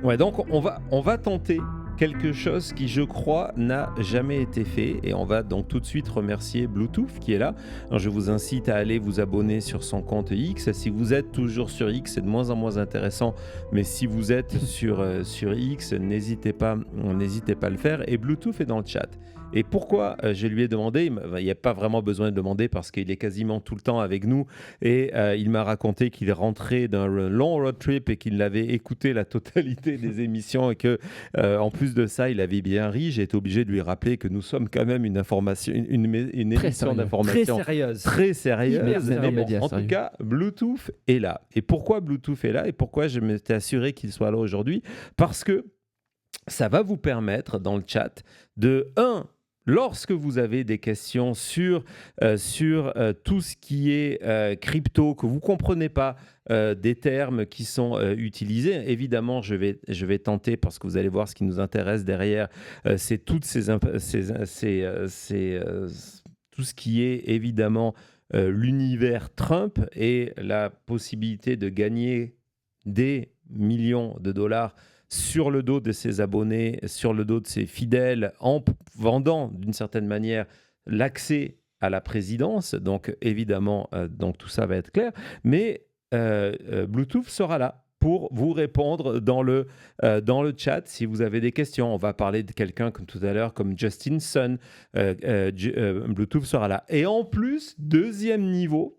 Ouais, donc on va tenter quelque chose qui, je crois, n'a jamais été fait. Et on va donc tout de suite remercier Bluetooth qui est là. Alors, je vous incite à aller vous abonner sur son compte X. Si vous êtes toujours sur X, c'est de moins en moins intéressant. Mais si vous êtes sur X, n'hésitez pas à le faire. Et Bluetooth est dans le chat. Et pourquoi je lui ai demandé, il n'y a pas vraiment besoin de demander parce qu'il est quasiment tout le temps avec nous et il m'a raconté qu'il rentrait d'un long road trip et qu'il avait écouté la totalité des émissions et que en plus de ça, il avait bien ri. J'ai été obligé de lui rappeler que nous sommes quand même une émission d'information très sérieuse. Mais bon, en tout cas, Bluetooth est là. Et pourquoi Bluetooth est là et pourquoi je m'étais assuré qu'il soit là aujourd'hui? Parce que ça va vous permettre dans le chat de lorsque vous avez des questions sur tout ce qui est crypto, que vous ne comprenez pas des termes qui sont utilisés, évidemment, je vais tenter, parce que vous allez voir ce qui nous intéresse derrière, c'est tout ce qui est évidemment l'univers Trump et la possibilité de gagner des millions de dollars sur le dos de ses abonnés, sur le dos de ses fidèles, en vendant d'une certaine manière l'accès à la présidence. Donc évidemment, donc tout ça va être clair. Mais Bluetooth sera là pour vous répondre dans le chat si vous avez des questions. On va parler de quelqu'un comme tout à l'heure, comme Justin Sun. Bluetooth sera là. Et en plus, deuxième niveau,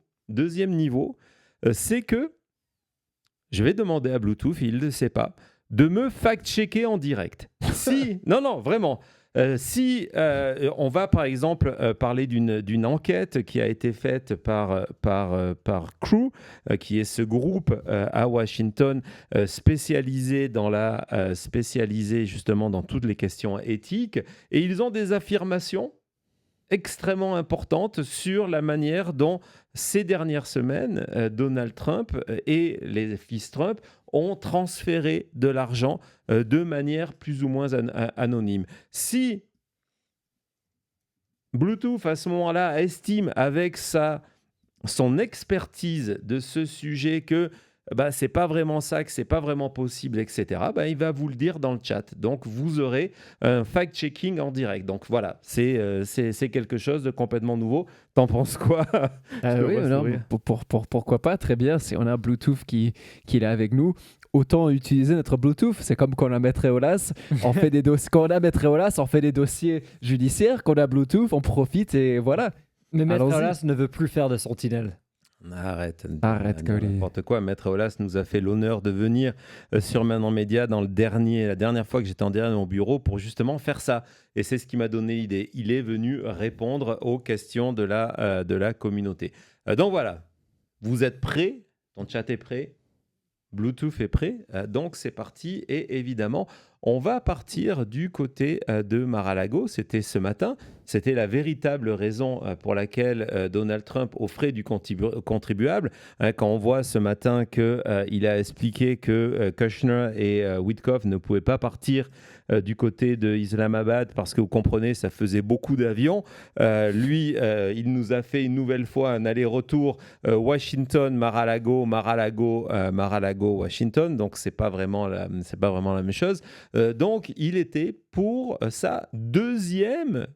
c'est que je vais demander à Bluetooth, il ne le sait pas, de me fact-checker en direct. Non, vraiment. Si on va par exemple parler d'une enquête qui a été faite par Crew, qui est ce groupe à Washington spécialisé justement dans toutes les questions éthiques, et ils ont des affirmations extrêmement importante sur la manière dont ces dernières semaines, Donald Trump et les fils Trump ont transféré de l'argent de manière plus ou moins anonyme. Si Bluetooth, à ce moment-là, estime avec son expertise de ce sujet que c'est pas vraiment ça, que c'est pas vraiment possible, etc., il va vous le dire dans le chat. Donc, vous aurez un fact-checking en direct. Donc, voilà, c'est quelque chose de complètement nouveau. T'en penses quoi? Oui, non, pourquoi pas, très bien. On a un Bluetooth qui est là avec nous. Autant utiliser notre Bluetooth. C'est comme quand on a Maître Eolas, on fait des dossiers judiciaires. Quand on a Bluetooth, on profite et voilà. Mais Maître Eolas ne veut plus faire de sentinelle. Arrête, Colin. N'importe quoi. Maître Eolas nous a fait l'honneur de venir sur Maintenant Média la dernière fois que j'étais en direct dans mon bureau pour justement faire ça. Et c'est ce qui m'a donné l'idée. Il est venu répondre aux questions de la communauté. Donc voilà, vous êtes prêts? Ton chat est prêt? Bluetooth est prêt, donc c'est parti. Et évidemment, on va partir du côté de Mar-a-Lago. C'était ce matin. C'était la véritable raison pour laquelle Donald Trump offrait du contribuable. Quand on voit ce matin qu'il a expliqué que Kushner et Witkoff ne pouvaient pas partir du côté de Islamabad parce que vous comprenez, ça faisait beaucoup d'avions. Lui, il nous a fait une nouvelle fois un aller-retour Washington, Mar-a-Lago, Washington. Donc c'est pas vraiment la même chose. Donc il était pour sa deuxième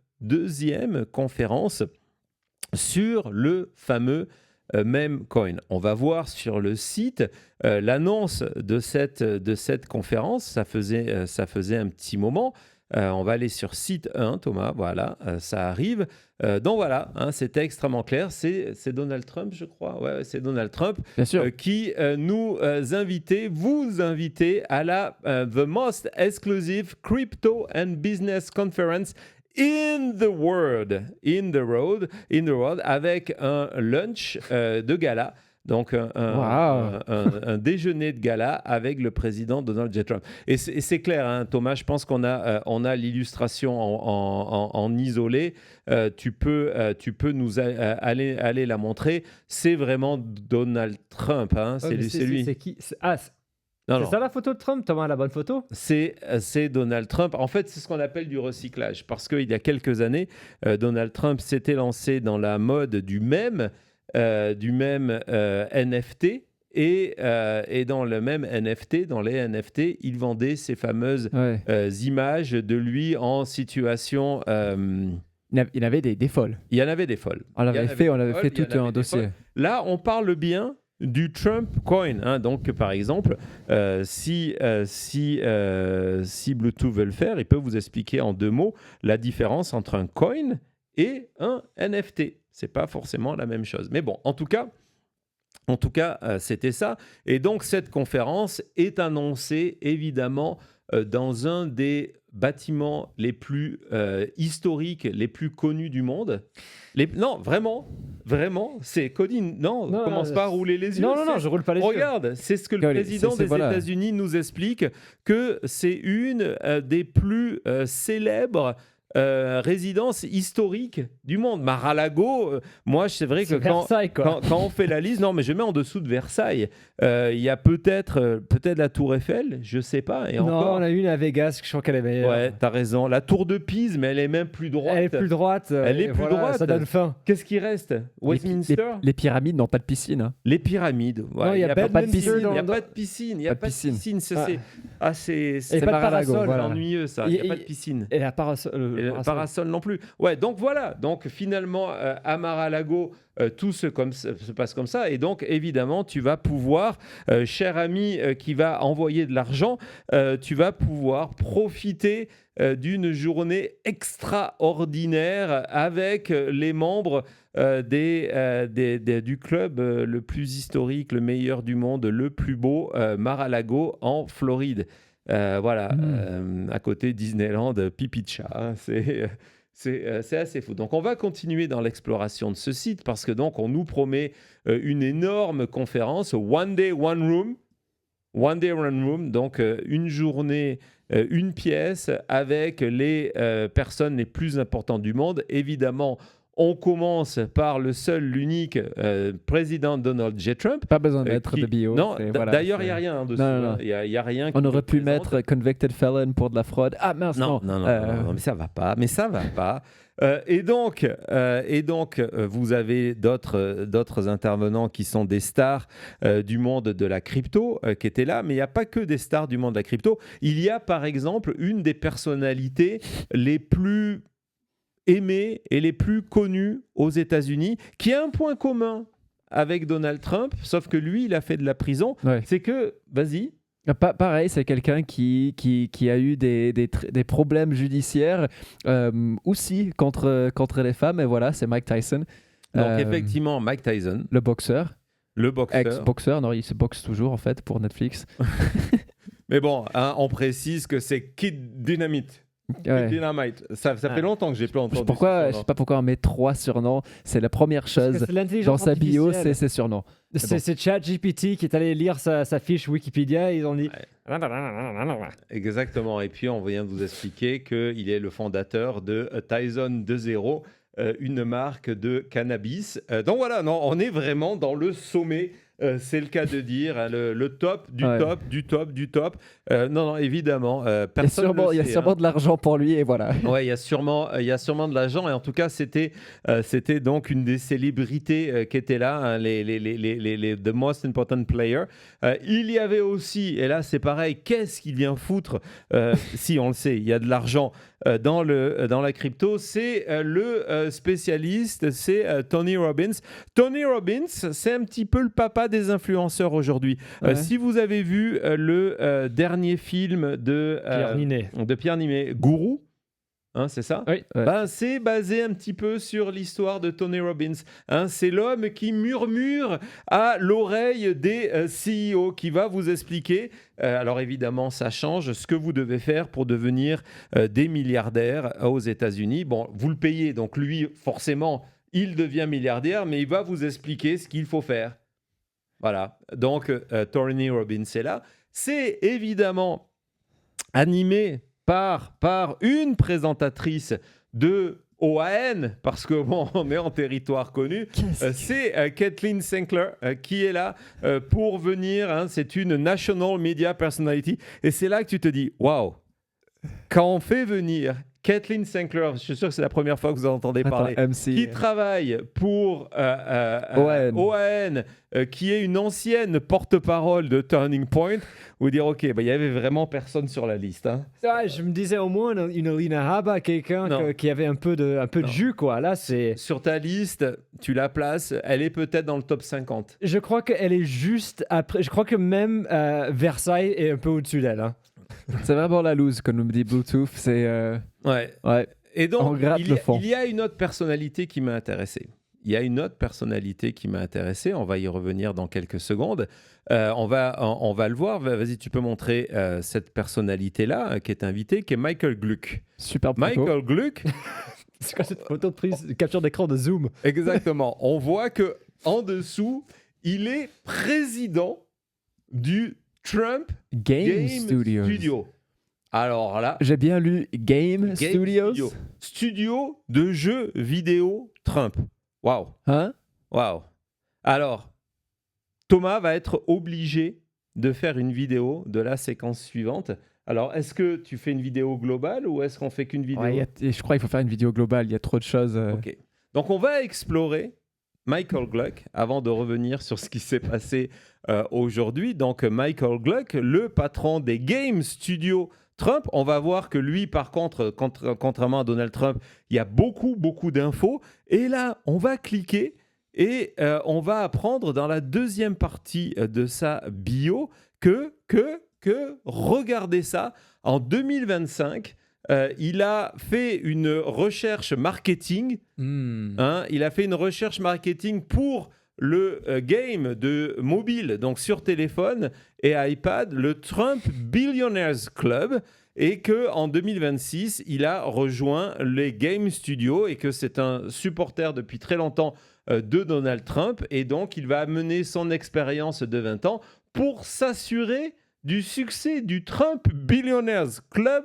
conférence sur le fameux meme coin. On va voir sur le site l'annonce de cette conférence. Ça faisait un petit moment. On va aller sur site 1, Thomas. Voilà, ça arrive. Donc voilà, c'était extrêmement clair. C'est Donald Trump, je crois. Ouais, c'est Donald Trump qui vous invitez à la The Most Exclusive Crypto and Business Conference in the world, avec un lunch de gala. Donc, un déjeuner de gala avec le président Donald J. Trump. Et c'est clair, Thomas, je pense qu'on a l'illustration en isolé. Tu peux nous aller la montrer. C'est vraiment Donald Trump. C'est lui. C'est qui? C'est ça la photo de Trump, Thomas, la bonne photo? C'est Donald Trump. En fait, c'est ce qu'on appelle du recyclage. Parce qu'il y a quelques années, Donald Trump s'était lancé dans la mode du mème NFT Et dans le même NFT, dans les NFT, il vendait ces fameuses images de lui en situation... il y en avait des folles. Il y en avait des folles. On avait fait tout un dossier. Là, on parle bien du Trump Coin. Hein. Donc, par exemple, si Bluetooth veut le faire, il peut vous expliquer en 2 mots la différence entre un coin et un NFT. C'est pas forcément la même chose. Mais bon, en tout cas, c'était ça. Et donc, cette conférence est annoncée, évidemment, dans un des bâtiments les plus historiques, les plus connus du monde. Non, vraiment, c'est Cody. Non, commence pas à rouler les yeux. Non, je roule pas les yeux. Regarde, c'est ce que le président des États-Unis nous explique, que c'est une des plus célèbres résidence historique du monde. Mar-a-Lago, moi, c'est vrai que quand on fait la liste, non, mais je mets en dessous de Versailles. Il y a peut-être la Tour Eiffel, je sais pas. Et encore, on a une à Vegas, je crois qu'elle est meilleure. Ouais, t'as raison. La Tour de Pise, mais elle est même plus droite. Elle est plus droite. Ça donne faim. Qu'est-ce qui reste? Westminster. Les pyramides n'ont pas de piscine. Hein. Les pyramides. Ouais, non, il n'y a pas de piscine. Il n'y a pas de piscine. Il n'y a pas de piscine. C'est pas de parasol. C'est ennuyeux, ça. Il n'y a pas de piscine. Et la parasol. Le parasol non plus. Ouais, donc voilà. Donc finalement, à Mar-a-Lago, tout se passe comme ça. Et donc, évidemment, tu vas pouvoir, cher ami qui va envoyer de l'argent, tu vas pouvoir profiter d'une journée extraordinaire avec les membres du club le plus historique, le meilleur du monde, le plus beau, Mar-a-Lago en Floride. Voilà, à côté Disneyland, pipi de chat. Hein, c'est assez fou. Donc, on va continuer dans l'exploration de ce site parce que donc on nous promet une énorme conférence, One Day, One Room. One Day, One Room, donc une journée, une pièce avec les personnes les plus importantes du monde. Évidemment, on commence par le seul, l'unique président Donald J. Trump. Pas besoin de mettre de bio. Non, d'ailleurs, il n'y a rien dessus. Il y a rien. On aurait pu mettre convicted felon pour de la fraude. Ah mince, non, mais ça va pas. Et donc, vous avez d'autres intervenants qui sont des stars du monde de la crypto qui étaient là, mais il n'y a pas que des stars du monde de la crypto. Il y a par exemple une des personnalités les plus aimées et les plus connues aux États-Unis, qui a un point commun avec Donald Trump, sauf que lui, il a fait de la prison. Ouais. C'est que, vas-y. Pareil, c'est quelqu'un qui a eu des problèmes judiciaires aussi contre les femmes. Et voilà, c'est Mike Tyson. Donc effectivement, Mike Tyson. Le boxeur. Ex-boxeur. Non, il se boxe toujours en fait pour Netflix. Mais bon, hein, on précise que c'est Kid Dynamite. Ouais. Dynamite. Ça fait longtemps que j'ai plus entendu. Je sais pas pourquoi on met 3 surnoms. C'est la première chose dans sa bio, c'est ses surnoms. C'est ChatGPT qui est allé lire sa fiche Wikipédia. Ils ont dit. Ouais. Exactement. Et puis on vient de vous expliquer qu'il est le fondateur de Tyson 2.0, une marque de cannabis. Donc voilà, non, on est vraiment dans le sommet. C'est le cas de dire, hein, le top du top. Non, évidemment. Il y a sûrement de l'argent pour lui et voilà. Ouais, il y a sûrement de l'argent et en tout cas, c'était donc une des célébrités qui était là, hein, les the most important player. Il y avait aussi, et là c'est pareil, qu'est-ce qu'il vient foutre si on le sait, il y a de l'argent dans la crypto, c'est le spécialiste, c'est Tony Robbins. Tony Robbins, c'est un petit peu le papa des influenceurs aujourd'hui. Ouais. Si vous avez vu le dernier film de Pierre Ninet, Gourou, hein, c'est ça? Oui. Ben, c'est basé un petit peu sur l'histoire de Tony Robbins. Hein, c'est l'homme qui murmure à l'oreille des CEO, qui va vous expliquer. Alors évidemment, ça change ce que vous devez faire pour devenir des milliardaires aux États-Unis. Bon, vous le payez, donc lui, forcément, il devient milliardaire, mais il va vous expliquer ce qu'il faut faire. Voilà, donc Tony Robbins est là. C'est évidemment animé par une présentatrice de OAN, parce que bon, on est en territoire connu. C'est Kathleen Sinclair qui est là pour venir. Hein, c'est une National Media Personality. Et c'est là que tu te dis, waouh, quand on fait venir Kathleen Sinclair, je suis sûr que c'est la première fois que vous en entendez parler, qui travaille pour OAN, qui est une ancienne porte-parole de Turning Point, vous dire ok, il y avait vraiment personne sur la liste. Hein. Je me disais au moins une Lina Haba, quelqu'un qui avait un peu de jus, quoi. Là, c'est... Sur ta liste, tu la places, elle est peut-être dans le top 50. Je crois qu'elle est juste après. Je crois que même Versailles est un peu au-dessus d'elle. Hein. C'est vraiment la loose, quand on me dit Bluetooth. C'est. Ouais. Et donc, il y a une autre personnalité qui m'a intéressé. On va y revenir dans quelques secondes. On va le voir. Vas-y, tu peux montrer cette personnalité-là qui est invitée, qui est Michael Gluck. Super photo. Michael Gluck. C'est quoi cette photo de prise, capture d'écran de Zoom? Exactement. On voit que en dessous, il est président du Trump Game Studio. Alors là, j'ai bien lu Game Studios. Studio de jeux vidéo Trump. Waouh. Hein? Waouh. Alors, Thomas va être obligé de faire une vidéo de la séquence suivante. Alors, est-ce que tu fais une vidéo globale ou est-ce qu'on fait qu'une vidéo? Je crois qu'il faut faire une vidéo globale. Il y a trop de choses. Ok. Donc, on va explorer Michael Gluck avant de revenir sur ce qui s'est passé aujourd'hui. Donc, Michael Gluck, le patron des Game Studios Trump, on va voir que lui, par contre, contrairement à Donald Trump, il y a beaucoup d'infos. Et là, on va cliquer et on va apprendre dans la deuxième partie de sa bio que regardez ça, en 2025, il a fait une recherche marketing. Il a fait une recherche marketing pour le game de mobile, donc sur téléphone et iPad, le Trump Billionaires Club, et qu'en 2026, il a rejoint les Game Studios et que c'est un supporter depuis très longtemps de Donald Trump, et donc il va amener son expérience de 20 ans pour s'assurer du succès du Trump Billionaires Club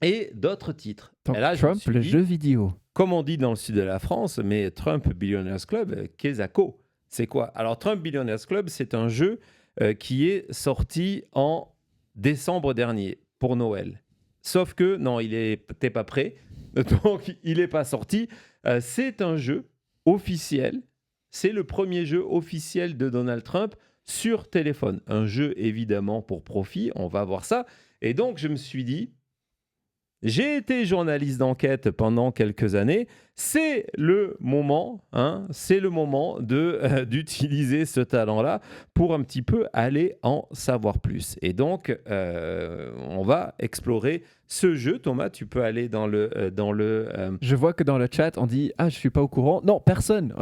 et d'autres titres. Donc, et là, Trump, le jeu vidéo. Comme on dit dans le sud de la France, mais Trump Billionaires Club, Kezako, c'est quoi? Alors, Trump Billionaires Club, c'est un jeu qui est sorti en décembre dernier pour Noël. Sauf que, non, il n'était pas prêt, donc il n'est pas sorti. C'est un jeu officiel, c'est le premier jeu officiel de Donald Trump sur téléphone. Un jeu, évidemment, pour profit, on va voir ça. Et donc, je me suis dit, j'ai été journaliste d'enquête pendant quelques années. C'est le moment, d'utiliser ce talent-là pour un petit peu aller en savoir plus. Et donc, on va explorer ce jeu. Thomas, tu peux aller dans le... Je vois que dans le chat, on dit « Ah, je ne suis pas au courant ». Non, personne.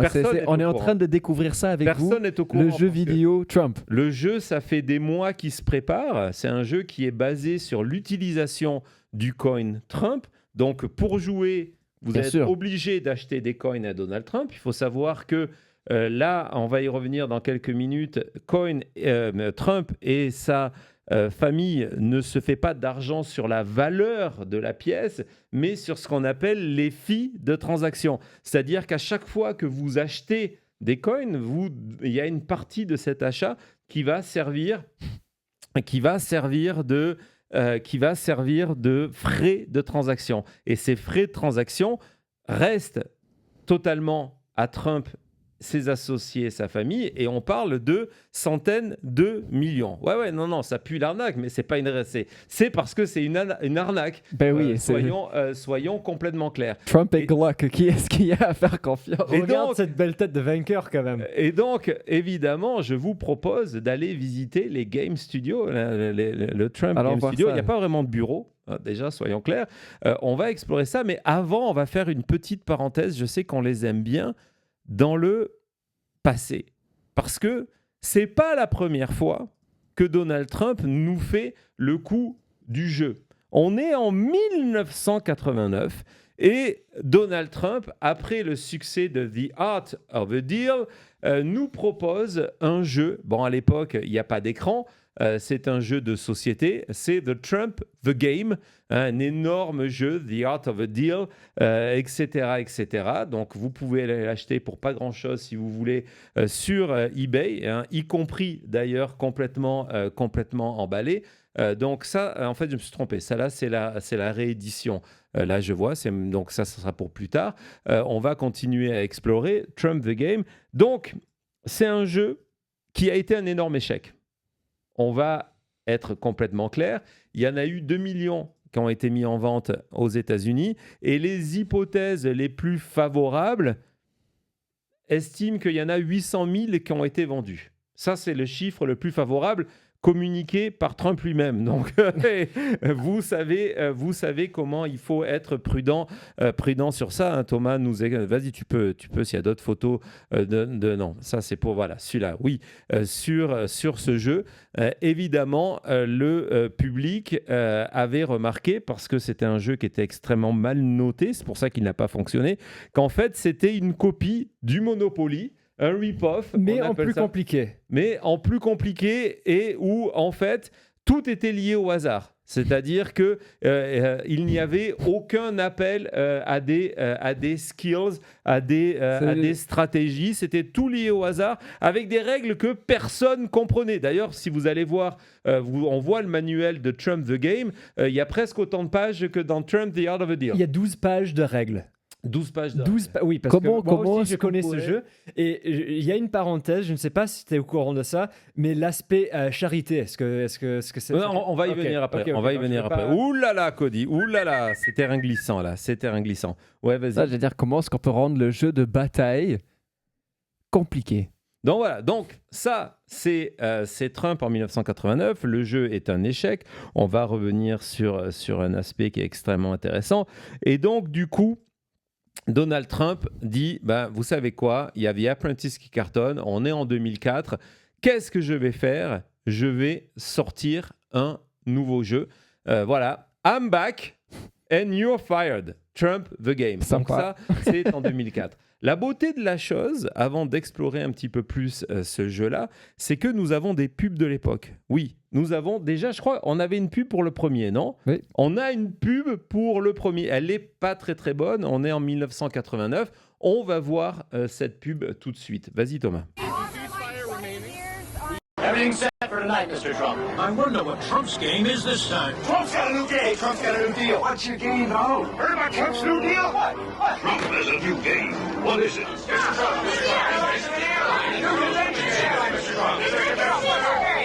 On est en train de découvrir ça avec vous. Personne n'est au courant. Le jeu vidéo Trump. Le jeu, ça fait des mois qu'il se prépare. C'est un jeu qui est basé sur l'utilisation du coin Trump. Donc, pour jouer, vous êtes obligé d'acheter des coins à Donald Trump. Il faut savoir que là, on va y revenir dans quelques minutes, Trump et sa famille ne se fait pas d'argent sur la valeur de la pièce, mais sur ce qu'on appelle les fees de transaction. C'est-à-dire qu'à chaque fois que vous achetez des coins, il y a une partie de cet achat qui va servir de frais de transaction. Et ces frais de transaction restent totalement à Trump, ses associés, sa famille, et on parle de centaines de millions. Non, ça pue l'arnaque, mais c'est pas c'est parce que c'est une arnaque. Ben oui, soyons complètement clairs. Trump et Gluck, qui est-ce qu'il y a à faire confiance? Regarde cette belle tête de vainqueur quand même. Et donc, évidemment, je vous propose d'aller visiter les Game Studios, le Trump Game Studio. Il n'y a pas vraiment de bureau. Déjà, soyons clairs. On va explorer ça, mais avant, on va faire une petite parenthèse. Je sais qu'on les aime bien dans le passé. Parce que c'est pas la première fois que Donald Trump nous fait le coup du jeu. On est en 1989 et Donald Trump, après le succès de The Art of the Deal, nous propose un jeu. Bon, à l'époque, il n'y a pas d'écran. C'est un jeu de société, c'est The Trump The Game, un énorme jeu, The Art of a Deal, etc. Donc, vous pouvez l'acheter pour pas grand-chose si vous voulez sur eBay, y compris d'ailleurs complètement emballé. Donc ça, en fait, je me suis trompé. Ça là, c'est la réédition. Là, je vois, donc ça sera pour plus tard. On va continuer à explorer Trump the Game. Donc, c'est un jeu qui a été un énorme échec. On va être complètement clair. Il y en a eu 2 millions qui ont été mis en vente aux États-Unis et les hypothèses les plus favorables estiment qu'il y en a 800 000 qui ont été vendus. Ça, c'est le chiffre le plus favorable communiqué par Trump lui-même. Donc, vous savez comment il faut être prudent sur ça. Hein. Thomas, vas-y, tu peux s'il y a d'autres photos non, ça c'est pour, voilà, celui-là, oui, sur ce jeu. Évidemment, le public avait remarqué, parce que c'était un jeu qui était extrêmement mal noté, c'est pour ça qu'il n'a pas fonctionné, qu'en fait, c'était une copie du Monopoly, un rip-off. Mais en plus compliqué. Mais en plus compliqué et où, en fait, tout était lié au hasard. C'est-à-dire qu'il n'y avait aucun appel à des skills, à des stratégies. C'était tout lié au hasard avec des règles que personne comprenait. D'ailleurs, si vous allez voir, on voit le manuel de Trump the Game, il y a presque autant de pages que dans Trump the Art of a Deal. Il y a 12 pages de règles. 12 pages de oui, parce que moi aussi je connais ce jeu. Et il y a une parenthèse, je ne sais pas si tu es au courant de ça, mais l'aspect charité, est-ce que c'est... On va y venir après. On va y venir après. Ouh là là, Cody, ouh là là, c'est terrain glissant là, c'est terrain glissant. Ouais, vas-y. Ça, je veux dire, comment est-ce qu'on peut rendre le jeu de bataille compliqué? Donc voilà, donc ça c'est Trump en 1989, le jeu est un échec, on va revenir sur un aspect qui est extrêmement intéressant, et donc du coup, Donald Trump dit, vous savez quoi, il y a The Apprentice qui cartonne, on est en 2004, qu'est-ce que je vais faire? Je vais sortir un nouveau jeu. Voilà, I'm back and you're fired. Trump the Game. Sympa. Donc ça, c'est en 2004. La beauté de la chose, avant d'explorer un petit peu plus ce jeu-là, c'est que nous avons des pubs de l'époque. Oui, nous avons déjà, je crois, on avait une pub pour le premier, non? Oui. On a une pub pour le premier. Elle n'est pas très très bonne. On est en 1989. On va voir cette pub tout de suite. Vas-y, Thomas. Everything's set for tonight, Mr. Trump. I wonder what Trump's game is this time. Trump's got a new game. Trump's got a new deal. What's your game, though? Heard about Trump's new deal? What? Trump has a new game. What is it? Mr. Trump,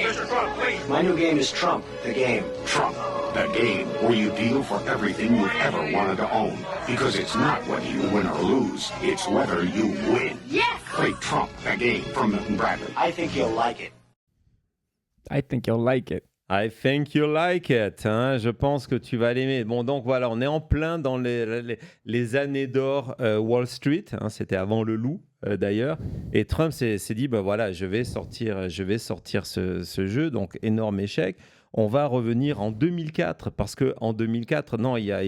Mr. Trump, please. My new game is Trump, the game. Trump, the game where you deal for everything you've ever wanted to own. Because it's not whether you win or lose, it's whether you win. Yes! Play Trump, the game from Milton Bradley. I think you'll like it. I think you'll like it. I think you like it. Hein, je pense que tu vas l'aimer. Bon, donc voilà, on est en plein dans les années d'or Wall Street. Hein, c'était avant le loup, d'ailleurs. Et Trump s'est dit, voilà, je vais sortir ce jeu. Donc, énorme échec. On va revenir en 2004, parce qu'en 2004, non, il y a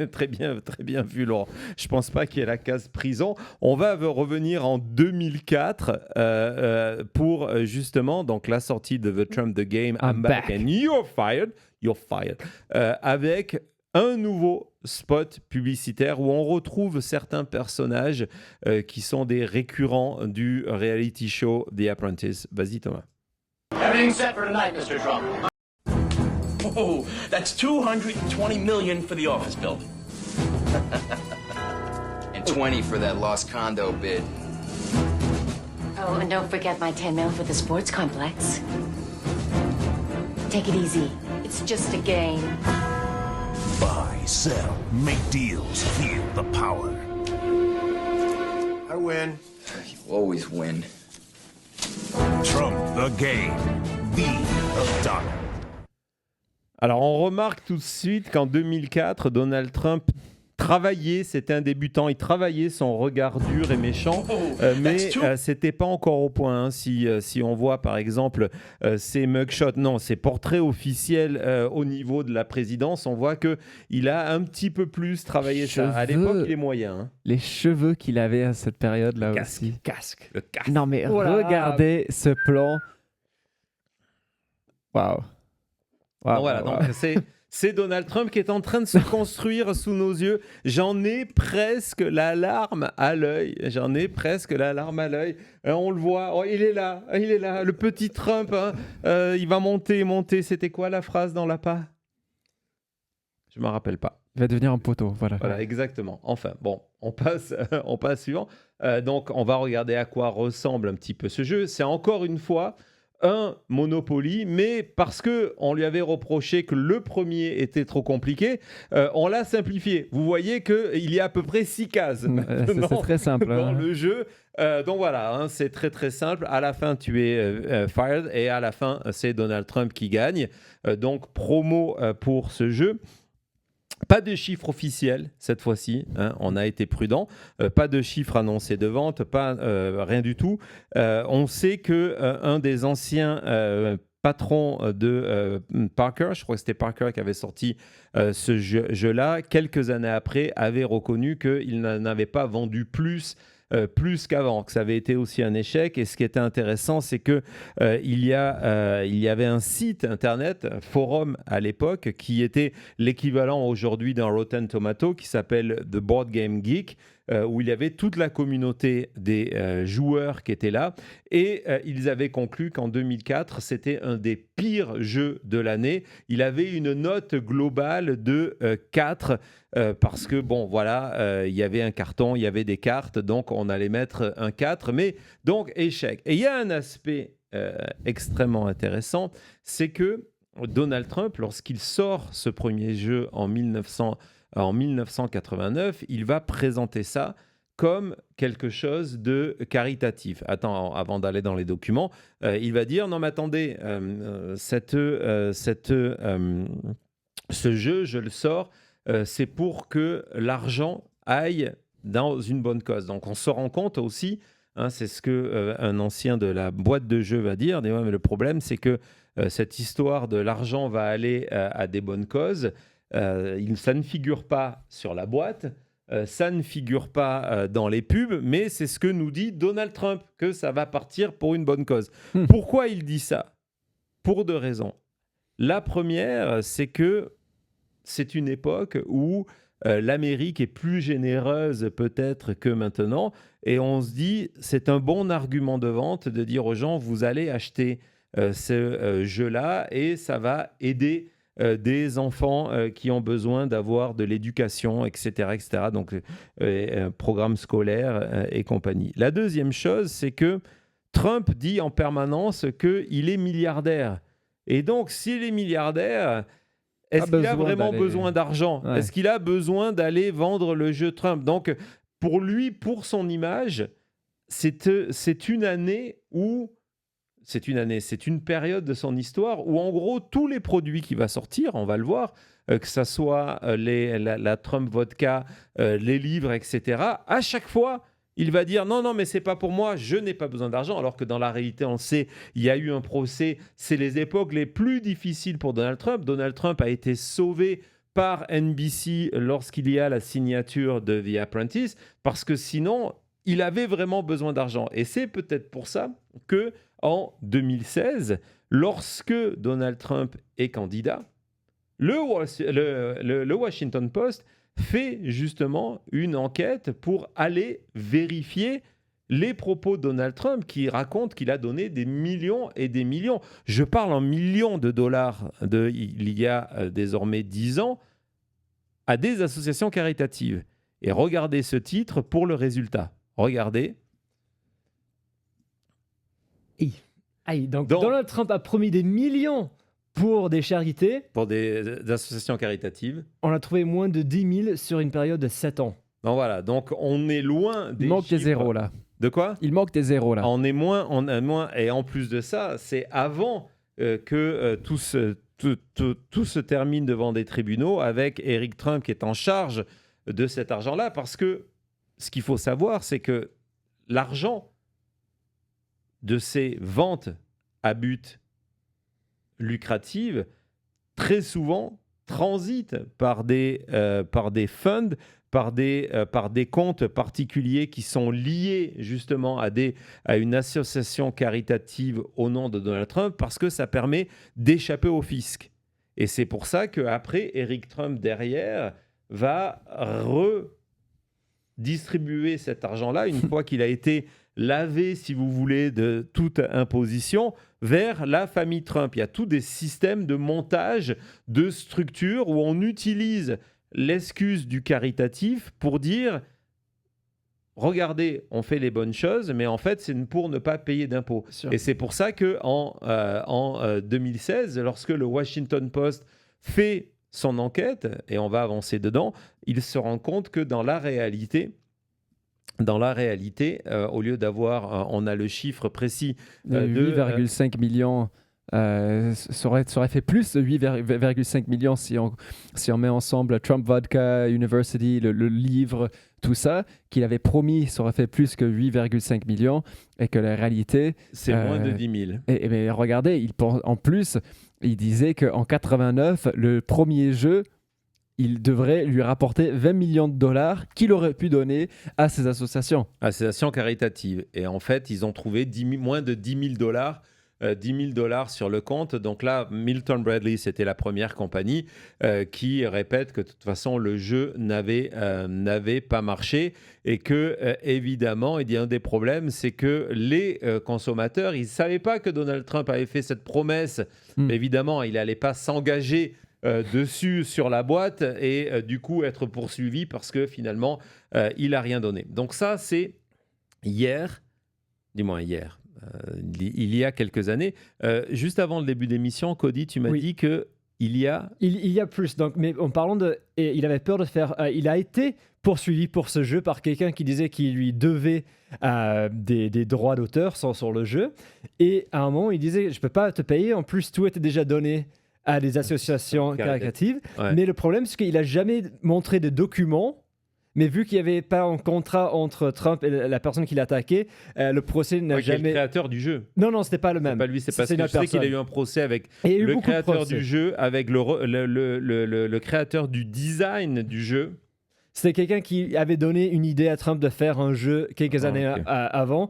très bien vu, Laurent. Je ne pense pas qu'il y ait la case prison. On va revenir en 2004 pour justement donc, la sortie de The Trump the Game, I'm back and you're fired, avec un nouveau spot publicitaire où on retrouve certains personnages qui sont des récurrents du reality show The Apprentice. Vas-y, Thomas. Everything's set for tonight, Mr. Trump. Oh, that's $220 million for the office building. And 20 for that lost condo bid. Oh, and don't forget my 10 mil for the sports complex. Take it easy. It's just a game. Buy, sell, make deals, feel the power. I win. You always win. Trump the Game. Be of Donald. Alors, on remarque tout de suite qu'en 2004, Donald Trump travaillait, c'était un débutant, il travaillait son regard dur et méchant, mais c'était pas encore au point. Hein, si on voit par exemple ses mugshots, non, ses portraits officiels au niveau de la présidence, on voit qu'il a un petit peu plus travaillé ça. À l'époque, il est moyen. Hein. Les cheveux qu'il avait à cette période-là aussi. Le casque. Non, mais regardez ce plan. Waouh. Donc, voilà, donc C'est Donald Trump qui est en train de se construire sous nos yeux. J'en ai presque la larme à l'œil. On le voit. Oh, il est là. Le petit Trump. Hein. Il va monter. C'était quoi la phrase dans l'appât ? Je ne me rappelle pas. Il va devenir un poteau. Voilà, exactement. Enfin, bon, on passe suivant. Donc, on va regarder à quoi ressemble un petit peu ce jeu. C'est encore une fois un Monopoly, mais parce qu'on lui avait reproché que le premier était trop compliqué, on l'a simplifié. Vous voyez qu'il y a à peu près 6 cases c'est très simple dans le jeu. Donc voilà, hein, c'est très très simple. À la fin, tu es fired et à la fin, c'est Donald Trump qui gagne. Donc promo pour ce jeu. Pas de chiffres officiels cette fois-ci, hein, on a été prudent. Pas de chiffres annoncés de vente, rien du tout. On sait que un des anciens patrons de Parker, je crois que c'était Parker qui avait sorti ce jeu-là, quelques années après, avait reconnu qu'il n'avait pas vendu plus qu'avant, que ça avait été aussi un échec. Et ce qui était intéressant, c'est que il y avait un site internet, forum à l'époque, qui était l'équivalent aujourd'hui d'un Rotten Tomato, qui s'appelle The Board Game Geek, où il y avait toute la communauté des joueurs qui étaient là. Et ils avaient conclu qu'en 2004, c'était un des pires jeux de l'année. Il avait une note globale de 4, parce que, bon, voilà, il y avait un carton, il y avait des cartes, donc on allait mettre un 4, mais donc échec. Et il y a un aspect extrêmement intéressant, c'est que Donald Trump, lorsqu'il sort ce premier jeu en 1989, il va présenter ça comme quelque chose de caritatif. Attends, avant d'aller dans les documents, il va dire, non mais attendez, ce jeu, je le sors, c'est pour que l'argent aille dans une bonne cause. Donc on se rend compte aussi, hein, c'est ce qu'un ancien de la boîte de jeux va dire, mais le problème c'est que cette histoire de l'argent va aller à des bonnes causes, ça ne figure pas sur la boîte, ça ne figure pas dans les pubs, mais c'est ce que nous dit Donald Trump, que ça va partir pour une bonne cause. Pourquoi il dit ça ? Pour 2 raisons. La première, c'est que c'est une époque où l'Amérique est plus généreuse peut-être que maintenant, et on se dit, c'est un bon argument de vente de dire aux gens, vous allez acheter ce jeu-là et ça va aider des enfants qui ont besoin d'avoir de l'éducation, etc. Donc, programme scolaire et compagnie. La deuxième chose, c'est que Trump dit en permanence qu'il est milliardaire. Et donc, s'il est milliardaire, est-ce qu'il a vraiment besoin d'argent ? Ouais. Est-ce qu'il a besoin d'aller vendre le jeu Trump ? Donc, pour lui, pour son image, c'est une année où... C'est une période de son histoire où, en gros, tous les produits qui va sortir, on va le voir, que ce soit la Trump Vodka, les livres, etc., à chaque fois, il va dire non, mais c'est pas pour moi, je n'ai pas besoin d'argent. Alors que dans la réalité, on le sait, il y a eu un procès. C'est les époques les plus difficiles pour Donald Trump. Donald Trump a été sauvé par NBC lorsqu'il y a la signature de The Apprentice, parce que sinon, il avait vraiment besoin d'argent. Et c'est peut-être pour ça que en 2016, lorsque Donald Trump est candidat, le Washington Post fait justement une enquête pour aller vérifier les propos de Donald Trump qui raconte qu'il a donné des millions et des millions. Je parle en millions de dollars il y a désormais 10 ans à des associations caritatives. Et regardez ce titre pour le résultat. Regardez. Donc Donald Trump a promis des millions pour des charités. Pour des associations caritatives. On a trouvé moins de 10 000 sur une période de 7 ans. Donc voilà, donc on est loin des Il manque des zéros là. De quoi ? Il manque des zéros là. On a moins, et en plus de ça, c'est avant que tout se termine devant des tribunaux avec Eric Trump qui est en charge de cet argent-là, parce que ce qu'il faut savoir, c'est que l'argent de ces ventes à but lucratif, très souvent, transite par des funds, par des comptes particuliers qui sont liés justement à une association caritative au nom de Donald Trump, parce que ça permet d'échapper au fisc. Et c'est pour ça qu'après, Eric Trump, derrière, va redistribuer cet argent-là, une fois qu'il a été lavé, si vous voulez, de toute imposition, vers la famille Trump. Il y a tous des systèmes de montage de structures où on utilise l'excuse du caritatif pour dire « Regardez, on fait les bonnes choses, mais en fait, c'est pour ne pas payer d'impôts. » Et c'est pour ça qu'en 2016, lorsque le Washington Post fait son enquête, et on va avancer dedans, il se rend compte que dans la réalité, au lieu d'avoir, on a le chiffre précis de 8,5 millions. Ça aurait fait plus de 8,5 millions si on met ensemble Trump Vodka University, le livre, tout ça, qu'il avait promis, ça aurait fait plus que 8,5 millions, et que la réalité... C'est moins de 10 000. Mais regardez, en plus, il disait qu'en 89, le premier jeu, il devrait lui rapporter 20 millions de dollars qu'il aurait pu donner à ces associations. Associations caritatives. Et en fait, ils ont trouvé moins de 10 000 dollars. 10 000 dollars sur le compte. Donc là, Milton Bradley, c'était la première compagnie qui répète que de toute façon, le jeu n'avait pas marché et que, évidemment, il y a un des problèmes, c'est que les consommateurs, ils ne savaient pas que Donald Trump avait fait cette promesse. Évidemment, il n'allait pas s'engager dessus sur la boîte et du coup être poursuivi parce que finalement, il n'a rien donné. Donc ça, c'est hier. Il y a quelques années. Juste avant le début de l'émission, Cody, tu m'as dit que il y a plus. Donc, mais en parlant de, il avait peur de faire. Il a été poursuivi pour ce jeu par quelqu'un qui disait qu'il lui devait des droits d'auteur sur le jeu. Et à un moment, il disait, je peux pas te payer. En plus, tout était déjà donné à des associations caritatives. Ouais. Mais le problème, c'est qu'il a jamais montré de documents. Mais vu qu'il n'y avait pas un contrat entre Trump et la personne qui l'a attaqué, le procès n'a jamais... le créateur du jeu. Non, c'était pas le même. C'est pas lui, c'est parce que je sais qu'il a eu un procès avec le créateur du jeu, avec le créateur du design du jeu. C'était quelqu'un qui avait donné une idée à Trump de faire un jeu quelques années avant.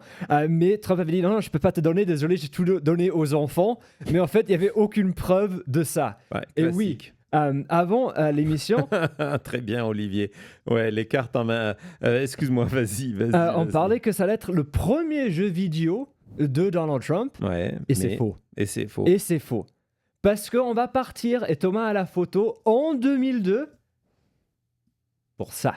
Mais Trump avait dit non, je ne peux pas te donner, désolé, j'ai tout donné aux enfants. Mais en fait, il n'y avait aucune preuve de ça. Ouais, et oui. Avant l'émission... Très bien, Olivier. Ouais, les cartes en main. Excuse-moi, vas-y. On parlait que ça allait être le premier jeu vidéo de Donald Trump. Ouais, c'est faux. Et c'est faux. Et c'est faux. Parce qu'on va partir, et Thomas a la photo, en 2002, pour ça.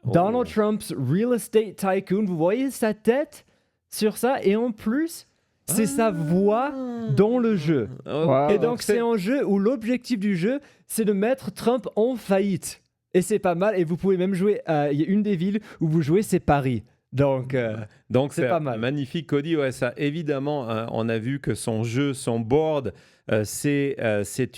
Donald Trump's Real Estate Tycoon. Vous voyez sa tête sur ça? Et en plus... c'est sa voix dans le jeu. Wow. Et donc, c'est un jeu où l'objectif du jeu, c'est de mettre Trump en faillite. Et c'est pas mal. Et vous pouvez même jouer... il y a une des villes où vous jouez, c'est Paris. Donc c'est pas mal. Magnifique, Cody. Ouais, ça, évidemment, on a vu que son jeu, son board, c'est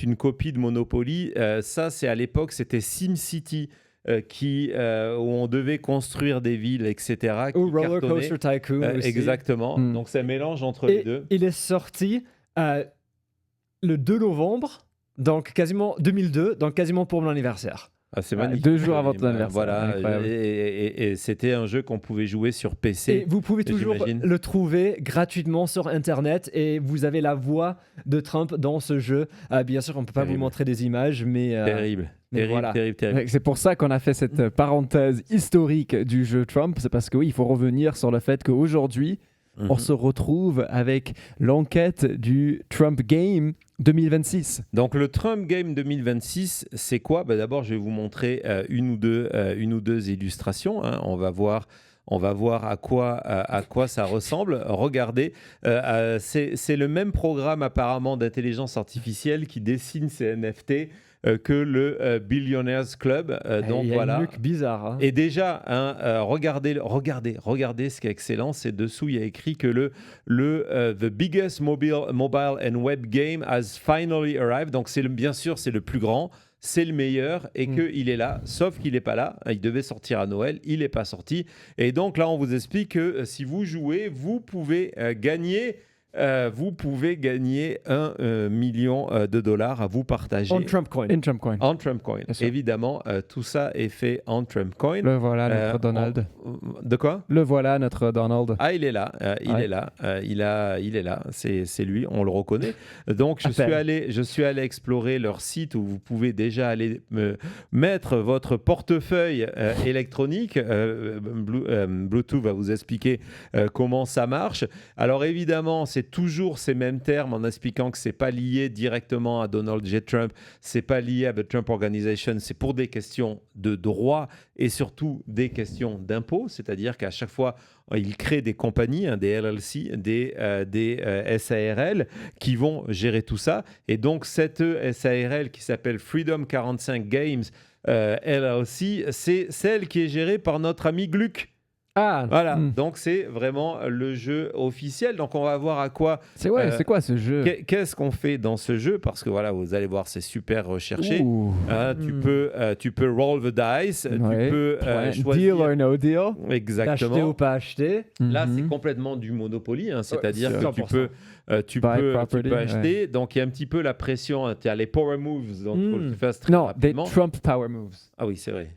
une copie de Monopoly. Ça, c'est à l'époque, c'était SimCity. Où on devait construire des villes, etc. Ou Roller Coaster Tycoon aussi. Exactement. Donc, c'est un mélange entre les deux. Il est sorti le 2 novembre, donc quasiment 2002, donc quasiment pour mon anniversaire. Ah, c'est magnifique. 2 jours avant ton anniversaire. Voilà. Et c'était un jeu qu'on pouvait jouer sur PC. Et vous pouvez toujours le trouver gratuitement sur Internet et vous avez la voix de Trump dans ce jeu. Bien sûr, on ne peut pas vous montrer des images, mais... Terrible. Terrible. C'est pour ça qu'on a fait cette parenthèse historique du jeu Trump. C'est parce que oui, il faut revenir sur le fait qu'aujourd'hui, on se retrouve avec l'enquête du Trump Game 2026. Donc le Trump Game 2026, c'est quoi ? D'abord, je vais vous montrer une ou deux illustrations. On va voir à quoi ça ressemble. Regardez, c'est le même programme apparemment d'intelligence artificielle qui dessine ces NFT que le Billionaires Club. Donc il y a voilà. un look bizarre. Hein. Et déjà, regardez ce qui est excellent. C'est dessous, il y a écrit que the biggest mobile and web game has finally arrived. Donc bien sûr, c'est le plus grand. C'est le meilleur et qu'il est là, sauf qu'il n'est pas là. Il devait sortir à Noël, il n'est pas sorti. Et donc là, on vous explique que si vous jouez, vous pouvez gagner vous pouvez gagner $1 million à vous partager. En Trump Coin. In Trump Coin. En Trump Coin. Évidemment, tout ça est fait en Trump Coin. Le voilà, notre Donald. De quoi? Le voilà, notre Donald. Ah, il est là. Il est là. C'est lui, on le reconnaît. Donc, je suis allé explorer leur site où vous pouvez déjà aller mettre votre portefeuille électronique. Bluetooth va vous expliquer comment ça marche. Alors, évidemment, c'est toujours ces mêmes termes en expliquant que c'est pas lié directement à Donald J. Trump, c'est pas lié à The Trump Organization, c'est pour des questions de droit et surtout des questions d'impôts, c'est-à-dire qu'à chaque fois, il crée des compagnies, des LLC, des SARL qui vont gérer tout ça. Et donc, cette SARL qui s'appelle Freedom 45 Games LLC, c'est celle qui est gérée par notre ami Gluck. Ah, voilà, donc c'est vraiment le jeu officiel. Donc on va voir à quoi. C'est quoi ce jeu? Qu'est-ce qu'on fait dans ce jeu? Parce que voilà, vous allez voir, c'est super recherché. Tu peux roll the dice, tu peux choisir. Deal or no deal. Exactement. Acheter ou pas acheter. Là, c'est complètement du Monopoly, c'est-à-dire que tu peux acheter. Donc il y a un petit peu la pression. Tu as les power moves, donc il faut que tu fasses très rapidement. Des Trump power moves. Ah oui, c'est vrai.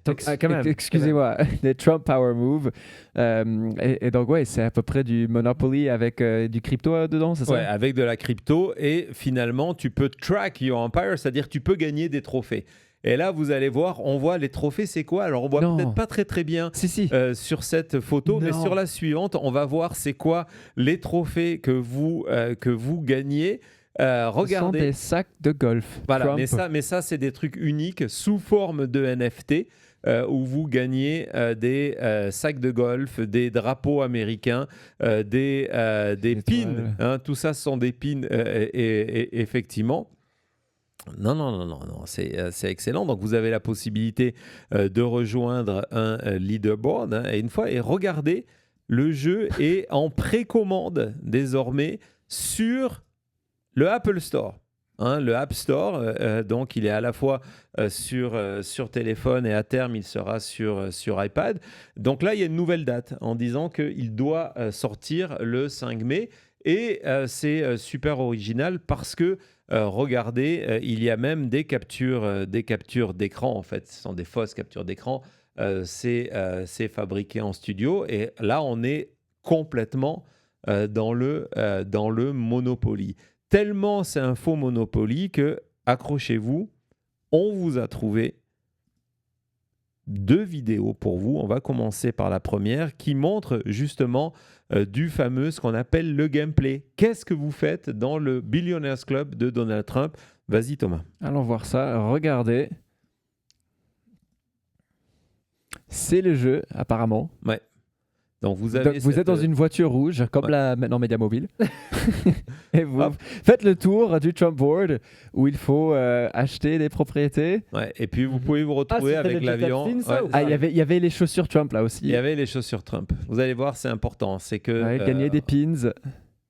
Excusez-moi, des Trump power moves. Et donc, c'est à peu près du Monopoly avec du crypto dedans, c'est ça? Ouais, avec de la crypto. Et finalement, tu peux track your empire, c'est-à-dire tu peux gagner des trophées. Et là, vous allez voir, on voit les trophées, c'est quoi? Alors, on voit peut-être pas très bien sur cette photo, mais sur la suivante, on va voir c'est quoi les trophées que vous gagnez. Regardez. Ce sont des sacs de golf. Voilà, mais ça, c'est des trucs uniques sous forme de NFT. Où vous gagnez des sacs de golf, des drapeaux américains, des pins. Tout ça, ce sont des pins, effectivement. Non, c'est excellent. Donc, vous avez la possibilité de rejoindre un leaderboard. Et regardez, le jeu est en précommande désormais sur le Apple Store. Le App Store, donc il est à la fois sur téléphone et à terme il sera sur iPad. Donc là il y a une nouvelle date en disant qu'il doit sortir le 5 mai et c'est super original parce que regardez, il y a même des captures d'écran en fait, ce sont des fausses captures d'écran, c'est fabriqué en studio et là on est complètement dans le Monopoly. Tellement c'est un faux Monopoly que, accrochez-vous, on vous a trouvé 2 vidéos pour vous. On va commencer par la première qui montre justement du fameux, ce qu'on appelle le gameplay. Qu'est-ce que vous faites dans le Billionaires Club de Donald Trump? Vas-y Thomas. Allons voir ça. Regardez. C'est le jeu, apparemment. Ouais. Donc vous êtes dans une voiture rouge, comme la maintenant Médiamobile. Et vous faites le tour du Trump board où il faut acheter des propriétés. Ouais, et puis vous pouvez vous retrouver avec l'avion. Il y avait les chaussures Trump là aussi. Il y avait les chaussures Trump. Vous allez voir, c'est important. C'est que gagner des pins.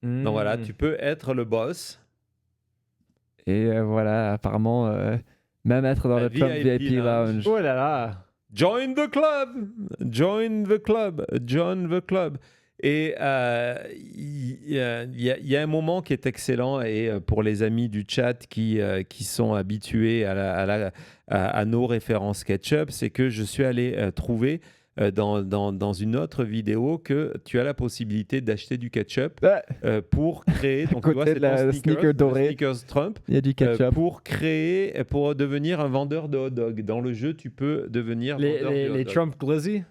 Donc voilà, tu peux être le boss. Et voilà, apparemment, même être dans le Trump VIP Lounge. Oh là là! Join the club! Join the club! Join the club! Et il y a un moment qui est excellent et pour les amis du chat qui sont habitués à nos références ketchup, c'est que je suis allé trouver dans une autre vidéo que tu as la possibilité d'acheter du ketchup pour créer. Donc, à côté de la sneaker doré, sneakers Trump, il y a du ketchup. Pour devenir un vendeur de hot dog. Dans le jeu, tu peux devenir vendeur de hot dog. Les Trump Glizzy.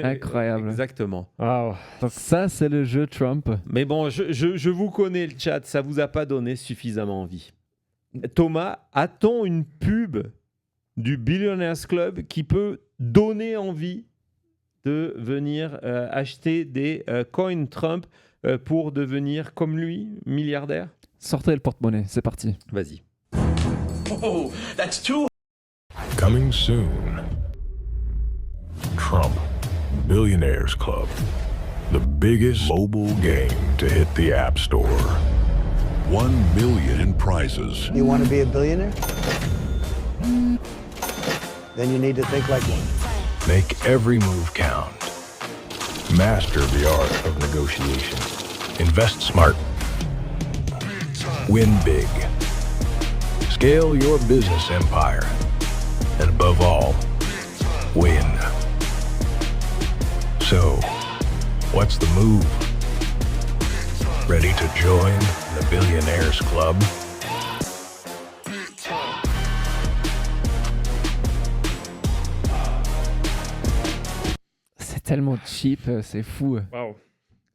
Incroyable. Exactement. Wow. Donc ça, c'est le jeu Trump. Mais bon, je vous connais le chat, ça vous a pas donné suffisamment envie. Thomas, a-t-on une pub du Billionaires Club qui peut donner envie de venir acheter des coins Trump pour devenir comme lui, milliardaire? Sortez le porte-monnaie, c'est parti. Vas-y. Oh, that's too. Coming soon. Trump Billionaires Club. The biggest mobile game to hit the App Store. 1 million in prizes. You want to be a billionaire? Then you need to think like one. Make every move count. Master the art of negotiation. Invest smart. Win big. Scale your business empire. And above all, win. So, what's the move? Ready to join the Billionaires Club? C'est tellement cheap, c'est fou. Waouh.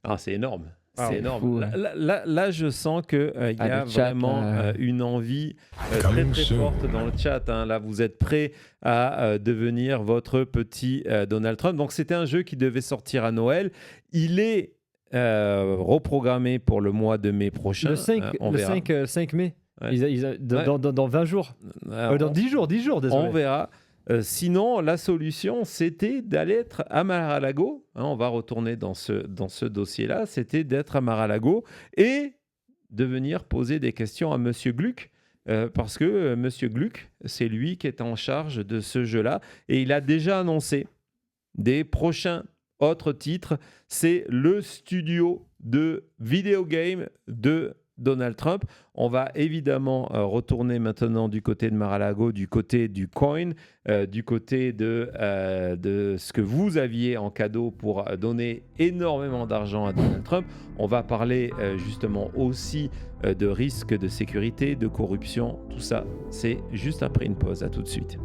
Ah, c'est énorme. Ah, C'est énorme. fou, Là, je sens qu'il y a le chat, vraiment une envie très très forte dans le chat. Hein. Là, vous êtes prêts à devenir votre petit Donald Trump. Donc, c'était un jeu qui devait sortir à Noël. Il est reprogrammé pour le mois de mai prochain. Le 5 mai. Ouais. Dans 20 jours. Dans 10 jours, désolé. On verra. Sinon, la solution, c'était d'aller être à Mar-a-Lago. Hein, on va retourner dans ce dossier-là. C'était d'être à Mar-a-Lago et de venir poser des questions à Monsieur Gluck. Parce que Monsieur Gluck, c'est lui qui est en charge de ce jeu-là. Et il a déjà annoncé des prochains autres titres. C'est le studio de video game de Donald Trump. On va évidemment retourner maintenant du côté de Mar-a-Lago, du côté du coin, du côté de ce que vous aviez en cadeau pour donner énormément d'argent à Donald Trump. On va parler justement aussi de risques de sécurité, de corruption. Tout ça, c'est juste après une pause. À tout de suite.